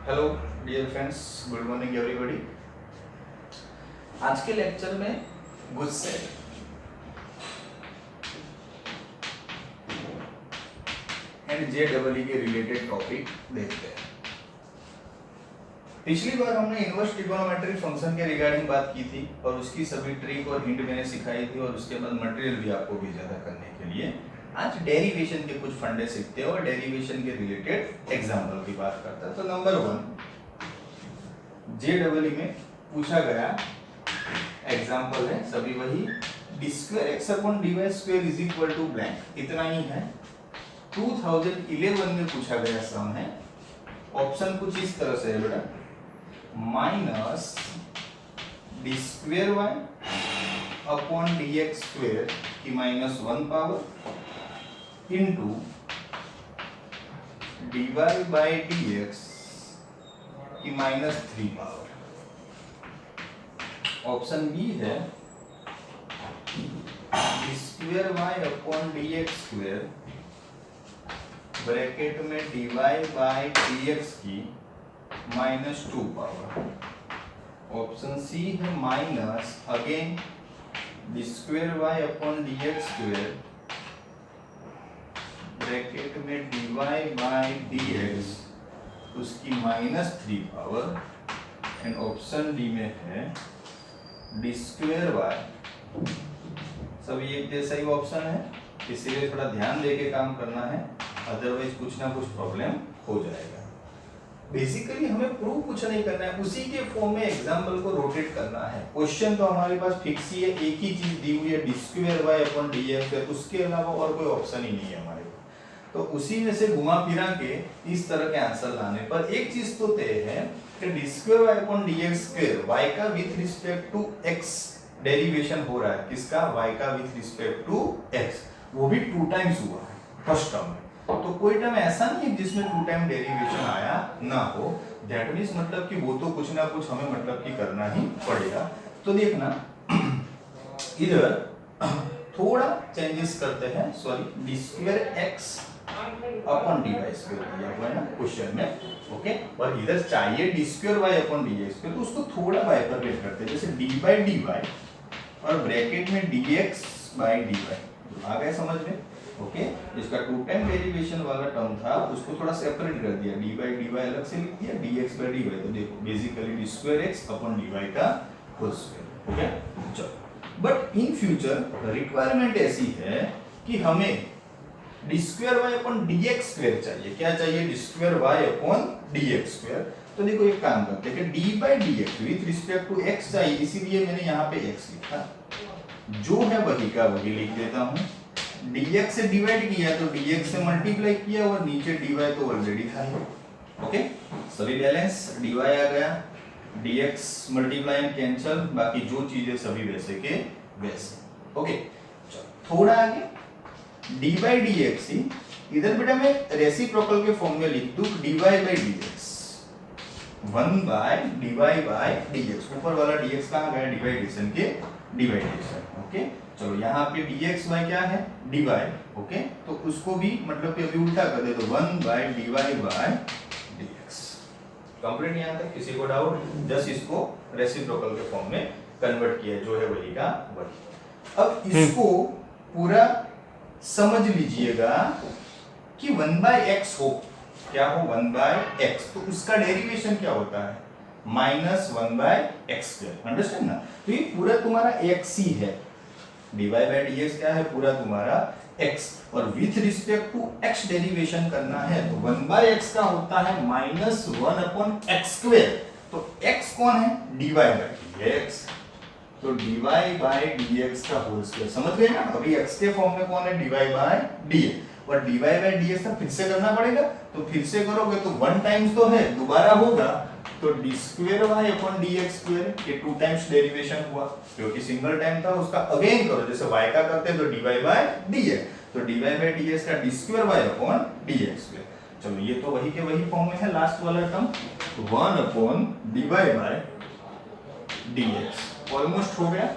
Hello dear friends, good morning everybody. आज के lecture में गुस्से एंड JEE के रिलेटेड टॉपिक देखते हैं। पिछली बार हमने इनवर्स ट्रिगोनोमेट्रिक फंक्शन के रिगार्डिंग बात की थी और उसकी सभी ट्रिक और हिंट मैंने सिखाई थी और उसके बाद मटेरियल भी आपको भेजा था करने के लिए। आज डेरिवेशन के कुछ फंडे सीखते हैं और डेरिवेशन के रिलेटेड एग्जाम्पल की बात करते हैं। तो नंबर 1 JEE में पूछा गया एग्जाम्पल है सभी वही d square x upon dy square is equal to blank, इतना ही है। 2011 में पूछा गया सम है। ऑप्शन कुछ इस तरह से है बेटा, minus d square Y upon D x square की -1 power into d y by d x की -3 पावर। ऑप्शन बी है D square Y upon D x square bracket में d y by d x की -2 power. Option c है minus again d square Y upon D x square bracket में d y by d x उसकी -3 power. And option D में है D square Y, सभी एक जैसा ही ऑप्शन है, इसीलिए थोड़ा ध्यान देके काम करना है, अदरवाइज कुछ ना कुछ प्रॉब्लम हो जाएगा। बेसिकली हमें प्रूव कुछ नहीं करना है, उसी के फॉर्म में एग्जाम्पल को रोटेट करना है। क्वेश्चन तो हमारे पास फिक्स ही है, एक ही चीज दी हुई है D square Y upon D X, उसके अलावा और कोई ऑप्शन ही नहीं है हमारे पास। तो उसी में से घुमा फिरा के इस तरह के आंसर लाने पर एक चीज तो तय है कि d square Y upon D x square y का with respect to x derivation हो रहा है। किसका? y का विथ रिस्पेक्ट टू x, वो भी 2 टाइम्स हुआ है फर्स्ट टर्म में। तो कोई टर्म ऐसा नहीं है जिसमें 2 टाइम डेरिवेशन आया ना हो। दैट मींस मतलब कि वो तो कुछ ना कुछ हमें मतलब कि करना ही पड़ेगा। तो देखना इधर थोड़ा चेंजेस करते हैं, sorry D square x upon D Y square दिया हुआ है ना क्वेश्चन में, ओके। और इधर चाहिए D square Y upon D x square, तो उसको थोड़ा बाइफरकेट करते हैं, जैसे डी बाई डी वाई और ब्रैकेट में dx बाई dy आ गए समझ में, ओके। जिसका 2 टाइम डेरिवेशन वाला टर्म था उसको थोड़ा सेपरेट कर दिया, d बाई dy अलग से लिख दिया, dx बाई dy। तो देखो basically d square x upon dy का होल स्क्वायर, ओके। चलो, बट इन फ्यूचर रिक्वायरमेंट ऐसी है कि हमें d square y upon dx square चाहिए। क्या चाहिए? d square y upon dx square. तो देखो एक काम करते हैं कि d by dx with respect to x चाहिए, इसीलिए मैंने यहाँ पे x लिखा, जो है वही का वही लिख देता हूँ। dx से डिवाइड किया तो dx से मल्टीप्लाई किया और नीचे dy तो ऑलरेडी था, ओके। सभी बैलेंस, dy आ गया, dx मल्टीप्लाई एंड कैंसल, बाकी जो चीजें सभी वैसे के वैसे, ओके। थोड़ा आगे dy बाई dx ही, इधर बेटा मैं रेसिप्रोकल के फॉर्म में लिख दूं dy by dx 1 by dy by dx। ऊपर वाला dx कहाँ गया? डिवाइडेशन के डिवाइडेशन, ओके। चलो यहाँ पे dx बाई क्या है? dy, okay. तो उसको भी मतलब कि अभी उल्टा कर दे तो 1 by dy by dx। Complete यहाँ तक? किसी को डाउट? जस्ट इसको रेसिप्रोकल के फॉर्म में कन्वर्ट किया, जो है वही का वही। अब इसको पूरा समझ लीजिएगा कि 1 बाय x हो, क्या हो? 1 बाय x, तो उसका डेरिवेशन क्या होता है? -1 बाय x स्क्वायर, अंडरस्टैंड ना? तो ये पूरा तुम्हारा x ही है, dy बाई dx क्या है? पूरा तुम्हारा x, और with respect to x derivation करना है तो 1 बाय x का होता है -1 अपॉन x स्क्वायर। तो x कौन है? dy बाई dx, तो dy बाई dx का होल स्क्वायर। समझ गए ना? अभी x के फॉर्म में कौन है? dy बाई dx, और dy बाई dx का फिर से करना पड़ेगा, तो फिर से करोगे तो 1 टाइम्स तो है, दोबारा होगा तो d square y upon dx square, ये 2 टाइम्स डेरिवेशन हुआ, क्योंकि सिंगल टाइम था उसका अगेन करो, जैसे y का करते हैं तो dy बाई dx, तो dy बाई dx का d square y upon dx square. चलो ये तो वही के वही फॉर्म में है, लास्ट वाला term 1 upon dy by dx almost हो गया।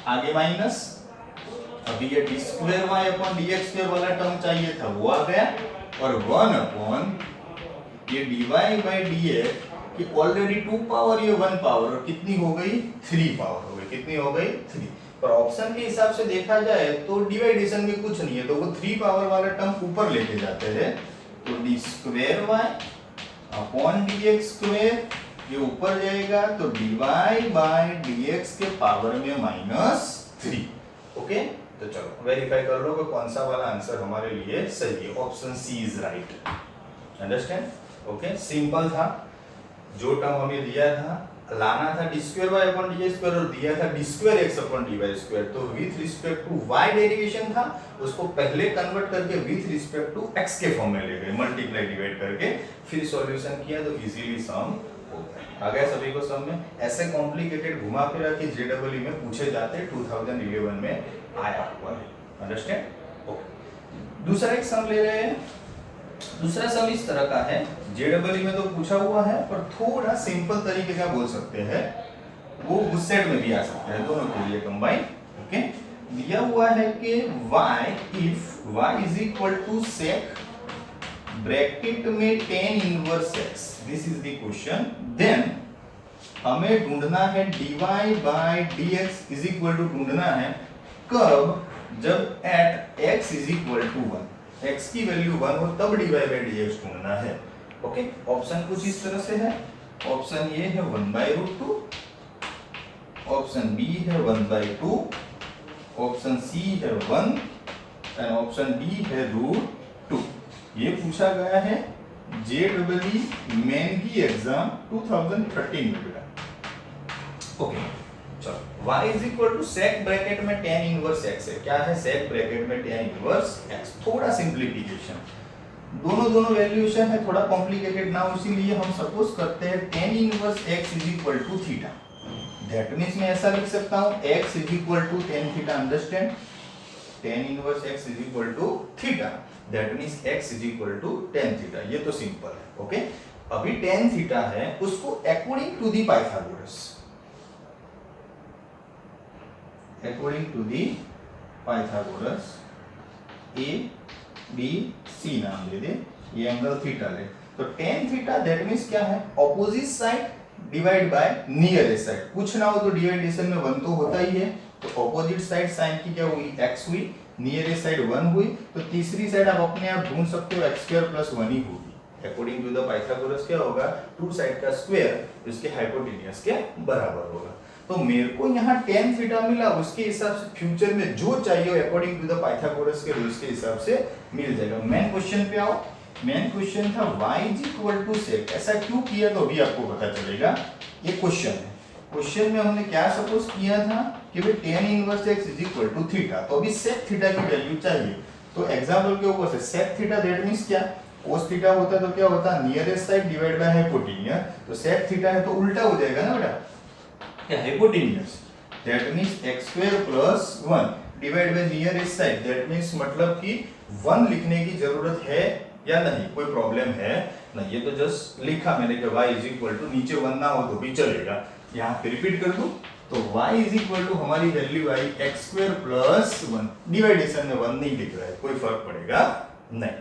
आगे माइनस, अभी ये D square Y upon D x square वाला टर्म चाहिए था, वो आ गया, और 1 अपॉन ये dy बाई dx कि ऑलरेडी 2 पावर ये 1 पावर और कितनी हो गई 3 पावर हो गई, कितनी हो गई 3। पर ऑप्शन के हिसाब से देखा जाए तो डिवाइडेशन में कुछ नहीं है, तो वो 3 पावर वाला टर्म ऊपर लेके जाते हैं, तो D square Y upon dx square ये ऊपर जाएगा, तो dy बाई dx के पावर में -3। ओके, तो चलो वेरीफाई कर लो कि कौन सा वाला आंसर हमारे लिए सही है। Option c is right. Understand? Okay, simple था। जो टर्म हमें दिया था लाना था d square Y upon d square और दिया था d square x upon D Y square, तो with respect to y derivation था, उसको पहले कन्वर्ट करके विथ रिस्पेक्ट टू एक्स के फॉर्म में ले गए, मल्टीप्लाई डिवाइड करके फिर सॉल्यूशन किया, तो इजीली सम आ गया सभी को सम में। ऐसे कॉम्प्लिकेटेड घुमा फिरा के जेडब्ल्यू में पूछे जाते 2011 में आया हुआ है। अंडरस्टैंड? ओके, दूसरा एक सम ले रहे हैं। दूसरा सम इस तरह का है, जेडब्ल्यू में तो पूछा हुआ है पर थोड़ा सिंपल तरीके का बोल सकते हैं, वो उस सेट में भी आ सकता है, दोनों के लिए कंबाइन। ओके, दिया हुआ है कि y if y is equal to sec bracket में tan inverse x, this is the question, then हमें ढूंढना है dy by dx is equal to ढूंढना है कब, जब at x is equal to 1, x की वैल्यू 1 हो तब dy बाय dx ढूंढना है। ओके, ऑप्शन कुछ इस तरह से है। ऑप्शन ए है 1/√2, ऑप्शन बी है 1/2, ऑप्शन सी है 1 एंड ऑप्शन डी है √2। ये पूछा गया है जेडब्ल्यू मेन की एग्जाम 2013 में बेटा। ओके, चलो y is equal to sec bracket में tan इनवर्स x है। क्या है सेक ब्रैकेट में tan इनवर्स x? थोड़ा सिंप्लीफिकेशन, दोनों वैल्यूएशन है, थोड़ा कॉम्प्लिकेटेड ना हो, इसीलिए हम सपोज करते हैं tan inverse x is equal to theta. That means मैं ऐसा लिख सकता हूं x is equal to tan theta. Understand? tan inverse x is equal to theta, that means x is equal to tan theta. ये तो simple है। Okay, अभी tan theta है, उसको according to the Pythagoras, according to the Pythagoras a b c नाम दे दे, ये angle theta ले, तो tan थीटा दैट मींस क्या है, opposite side divide by nearest side. कुछ ना हो तो डिवाइडेशन में 1 तो होता ही है, तो ऑपोजिट साइड साइन की क्या हुई x हुई, नियरेस्ट साइड 1 हुई, तो तीसरी साइड आप अपने आप ढूंढ सकते हो x² + 1 ही होगी। अकॉर्डिंग टू द पाइथागोरस क्या होगा, टू साइड का स्क्वायर उसके हाइपोटेन्यूज के बराबर होगा। तो मेरे को यहाँ tan थीटा मिला, उसके हिसाब से फ्यूचर में जो चाहिए अकॉर्डिंग टू द पाइथागोरस के रूल्स के हिसाब से मिल जाएगा। मेन क्वेश्चन पे आओ। मेन क्वेश्चन था y इज इक्वल टू सेक। ऐसा क्यों किया तो अभी आपको पता चलेगा। ये क्वेश्चन है, क्वेश्चन में हमने क्या सपोज किया था कि भाई tan inverse x is equal to theta, तो अभी सेक थीटा की वैल्यू चाहिए। तो एग्जांपल के ऊपर से सेक थीटा दैट मींस क्या, cos थीटा होता तो क्या होता, nearest side divide by hypotenuse, तो सेक थीटा है तो उल्टा हो जाएगा ना बेटा, क्या hypotenuse, that means x² + 1 divide by nearest side, that means मतलब कि 1 लिखने की जरूरत है या नहीं, कोई प्रॉब्लम है नहीं, ये तो जस्ट लिखा मैंने कि y इज इक्वल टू, नीचे 1 ना हो तो भी चलेगा। यहाँ पे रिपीट कर दूं तो y इज इक्वल टू हमारी वैल्यू आई x² + 1, डिवाइडेशन में 1 नहीं लिख रहा है, कोई फर्क पड़ेगा नहीं।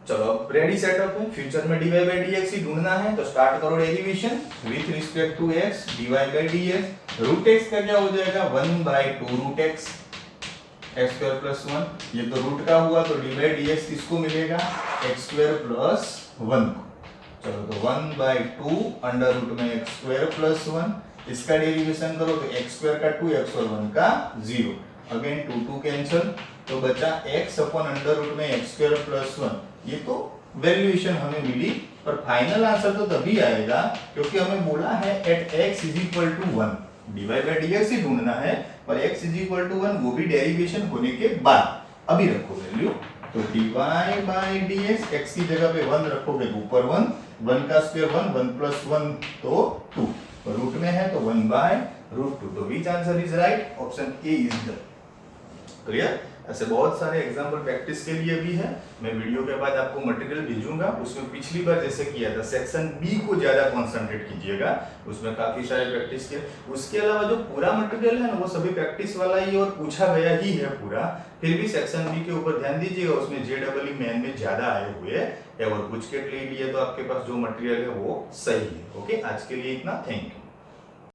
चलो अब रेडी सेटअप है, फ्यूचर में dy बाय dx ही ढूंढना है, तो स्टार्ट करो derivation with respect to x, dy by dx, √x का क्या हो जाएगा 1/2 √x, x² + 1, ये तो रूट का हुआ, तो dy बाय dx किसको मिलेगा, x² + 1 को। चलो तो 1/2 अंडर रूट में x² + 1, इसका डेरिवेशन करो तो x² का 2x और 1 का 0, अगेन 2 कैंसिल, तो बचा x अपॉन अंडर रूट में x² + 1। ये तो वैल्यूएशन हमें मिली, पर फाइनल आंसर तो तभी आएगा क्योंकि हमें बोला है at x is equal to 1, dy by dx ही ढूंढना है, पर x इज इक्वल टू 1 वो भी डेरिवेशन होने के बाद। अभी रखो वैल्यू, तो dy बाय dx, x की जगह पे 1 रखोगे तो ऊपर 1 का स्क्वायर 1 + 1 तो 2, रूट में है तो 1/√2, तो विच answer is right, option A is the clear. ऐसे बहुत सारे एग्जाम्पल प्रैक्टिस के लिए भी है। मैं वीडियो के बाद आपको मटेरियल भेजूंगा, उसमें पिछली बार जैसे किया था सेक्शन बी को ज़्यादा कॉन्सेंट्रेट कीजिएगा, उसमें काफ़ी सारे प्रैक्टिस किए। उसके अलावा जो पूरा मटेरियल है ना वो सभी प्रैक्टिस वाला ही और पूछा गया ही है पूरा। फिर भी सेक्शन बी के ऊपर ध्यान दीजिएगा, उसमें JEE मेन में ज़्यादा आए हुए हैं और कुछ के लिए तो आपके पास जो मटेरियल है वो सही है। ओके, आज के लिए इतना, थैंक यू।